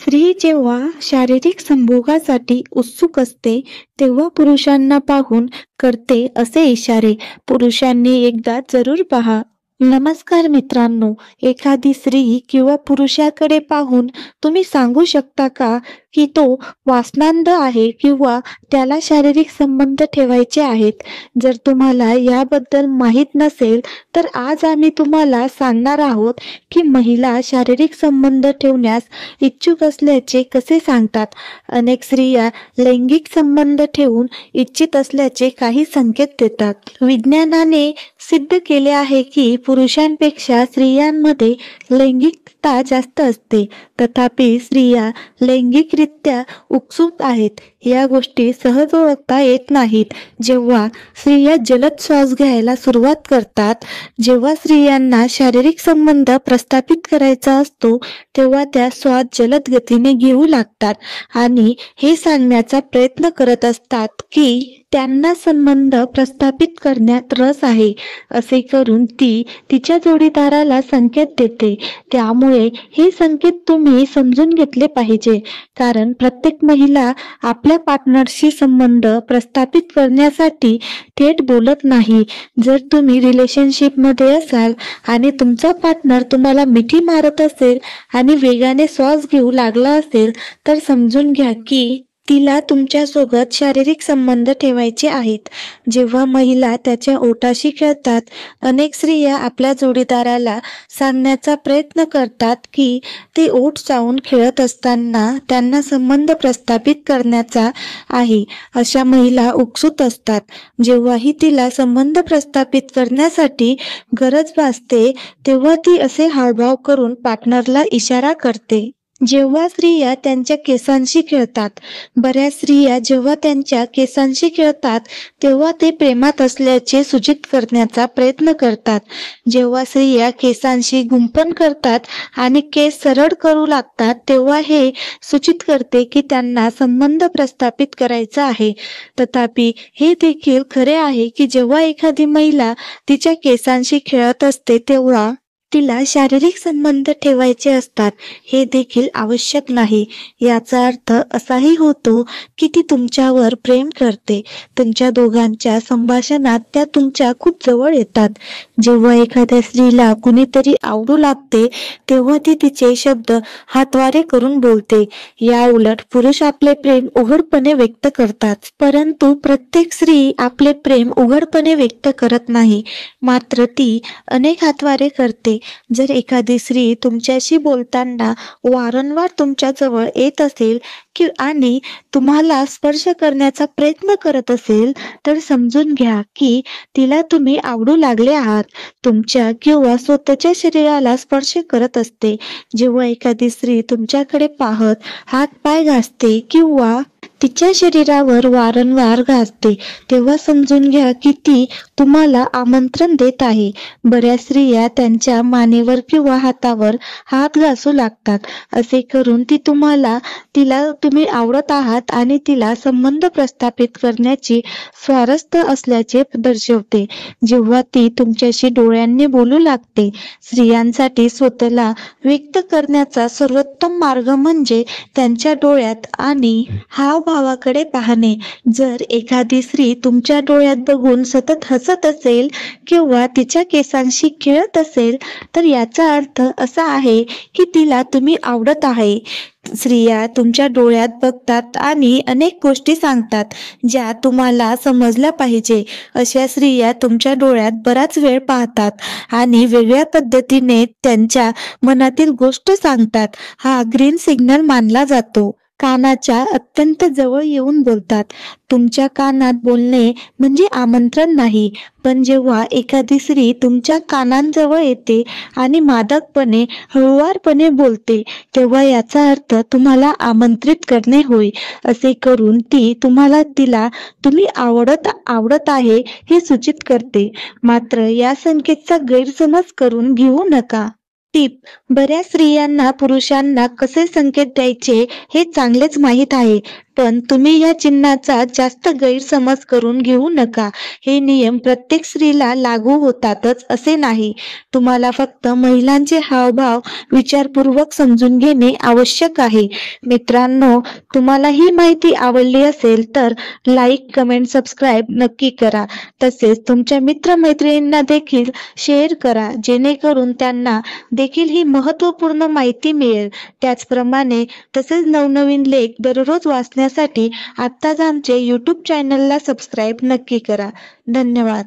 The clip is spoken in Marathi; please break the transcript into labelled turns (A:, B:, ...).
A: स्त्री जेव्हा शारीरिक संभोगासाठी उत्सुक असते, तेव्हा पुरुषांना पाहून करते असे इशारे पुरुषांनी एकदा जरूर पहा. नमस्कार मित्रांनो, एखादी स्त्री किंवा पुरुषाकडे पाहून तुम्ही सांगू शकता का की तो वासनांध आहे किंवा त्याला शारीरिक संबंध ठेवायचे आहेत? जर तुम्हाला याबद्दल माहीत नसेल तर आज आम्ही तुम्हाला सांगणार आहोत की महिला शारीरिक संबंध ठेवण्यास इच्छुक असल्याचे कसे सांगतात. अनेक स्त्रिया लैंगिक संबंध ठेवून इच्छित असल्याचे काही संकेत देतात. विज्ञानाने सिद्ध केले आहे की पुरुषांपेक्षा स्त्रियांमध्ये लैंगिकता जास्त असते. तथापि स्त्रिया लैंगिकरित्या उत्सुक आहेत या गोष्टी सहज ओळखता येत नाहीत. जेव्हा स्त्रिया जलद श्वास घ्यायला सुरुवात करतात, जेव्हा स्त्रियांना शारीरिक संबंध प्रस्थापित करायचा असतो, तेव्हा त्या श्वास जलद गतीने घेऊ लागतात आणि हे सांगण्याचा प्रयत्न करत असतात की त्यांना संबंध प्रस्थापित करण्यात रस आहे. असे करून ती तिच्या जोडीदाराला संकेत देते. त्यामुळे हे संकेत तुम्ही समजून घेतले पाहिजे, कारण प्रत्येक महिला आपल्या पार्टनरशी संबंध प्रस्थापित करण्यासाठी थेट बोलत नाही. जर तुम्ही रिलेशनशिपमध्ये असाल आणि तुमचा पार्टनर तुम्हाला मिठी मारत असेल आणि वेगाने श्वास घेऊ लागला असेल, तर समजून घ्या की तिला तुमच्यासोबत शारीरिक संबंध ठेवायचे आहेत. जेव्हा महिला त्याच्या ओठाशी खेळतात, अनेक स्त्रिया आपल्या जोडीदाराला सांगण्याचा प्रयत्न करतात की ते ओठ चावून खेळत असताना त्यांना संबंध प्रस्थापित करण्याचा आहे. अशा महिला उत्सुक असतात. जेव्हाही तिला संबंध प्रस्थापित करण्यासाठी गरज भासते, तेव्हा ती असे हावभाव करून पार्टनरला इशारा करते. जेव्हा स्त्रिया त्यांच्या केसांशी खेळतात, बऱ्याच स्त्रिया जेव्हा त्यांच्या केसांशी खेळतात तेव्हा ते प्रेमात असल्याचे सूचित करण्याचा प्रयत्न करतात. जेव्हा स्त्रिया केसांशी गुंफण करतात आणि केस सरळ करू लागतात, तेव्हा हे सूचित करते की त्यांना संबंध प्रस्थापित करायचा आहे. तथापि हे देखील खरे आहे की जेव्हा एखादी महिला तिच्या केसांशी खेळत असते तेव्हा तिला शारीरिक संबंध ठेवायचे असतात हे देखील आवश्यक नाही. याचा अर्थ असाही होतो की ती तुमच्यावर प्रेम करते. तुमच्या दोघांच्या संभाषणात त्या तुमच्या खूप जवळ येतात. जेव्हा एखाद्या स्त्रीला कुणीतरी आवडू लागते तेव्हा ती तिचे शब्द हातवारे करून बोलते. या उलट पुरुष आपले प्रेम उघडपणे व्यक्त करतात. परंतु प्रत्येक स्त्री आपले प्रेम उघडपणे व्यक्त करत नाही, मात्र ती अनेक हातवारे करते. जर एखादी स्त्री तुमच्याशी बोलताना वारंवार तुमच्या जवळ येत असेल आणि तुम्हाला स्पर्श करण्याचा प्रयत्न करत असेल, तर समजून घ्या की तिला तुम्ही आवडू लागले आहात. तुमच्या किंवा स्वतःच्या शरीराला स्पर्श करत असते. जेव्हा एखादी स्त्री तुमच्याकडे पाहत हात पाय घासते किंवा तिच्या शरीरावर वारंवार घासते, तेव्हा समजून घ्या की ती तुम्हाला आमंत्रण देत आहे. बऱ्याच स्त्रिया त्यांच्या मानेवर किंवा हातावर हात घासू लागतात. असे करून ती तिला तुम्ही आवडत आहात आणि तिला संबंध प्रस्थापित करण्याची स्वारस्य असल्याचे दर्शवते. जेव्हा ती तुमच्याशी डोळ्यांनी बोलू लागते, स्त्रियांसाठी स्वतःला व्यक्त करण्याचा सर्वोत्तम मार्ग म्हणजे त्यांच्या डोळ्यात आणि हावभावाकडे पाहणे. जर एखादी स्त्री तुमच्या डोळ्यात बघून सतत हसत असेल किंवा तिच्या केसांशी खेळत असेल, तर याचा अर्थ असा आहे की तिला तुम्ही आवडत आहे. स्त्रिया तुमच्या डोळ्यात बघतात आणि अनेक गोष्टी सांगतात ज्या तुम्हाला समजल्या पाहिजे. अशा स्त्रिया तुमच्या डोळ्यात बराच वेळ पाहतात आणि वेगळ्या पद्धतीने त्यांच्या मनातील गोष्ट सांगतात. हा ग्रीन सिग्नल मानला जातो. कानाच्या अत्यंत जवळ येऊन बोलतात. तुमच्या कानात बोलणे म्हणजे आमंत्रण नाही, पण जेव्हा एखादी स्त्री तुमच्या कानांजवळ येते आणि मादकपणे हळुवारपणे बोलते, तेव्हा याचा अर्थ तुम्हाला आमंत्रित करणे होय. असे करून ती तिला तुम्ही आवडत आहे हे सूचित करते. मात्र या संकेतचा गैरसमज करून घेऊ नका. टिप: बऱ्याच स्त्रियांना पुरुषांना कसे संकेत द्यायचे हे चांगलेच माहीत आहे. पण तुम्ही या चिन्हाचा जास्त गैरसमज करून घेऊ नका. हे नियम प्रत्येक स्त्रीला लागू होतातच असे नाही. तुम्हाला फक्त महिलांचे हावभाव विचारपूर्वक समजून घेणे आवश्यक आहे. मित्रांनो, तुम्हाला ही माहिती आवडली असेल तर लाईक, कमेंट, सबस्क्राईब नक्की करा. तसेच तुमच्या मित्रमैत्रिणींना देखील शेअर करा, जेणेकरून त्यांना देखील ही महत्त्वपूर्ण माहिती मिळेल. त्याचप्रमाणे तसेच नवनवीन लेख दररोज वाचण्यासाठी आत्ताच आमचे YouTube चॅनलला सबस्क्राईब नक्की करा. धन्यवाद.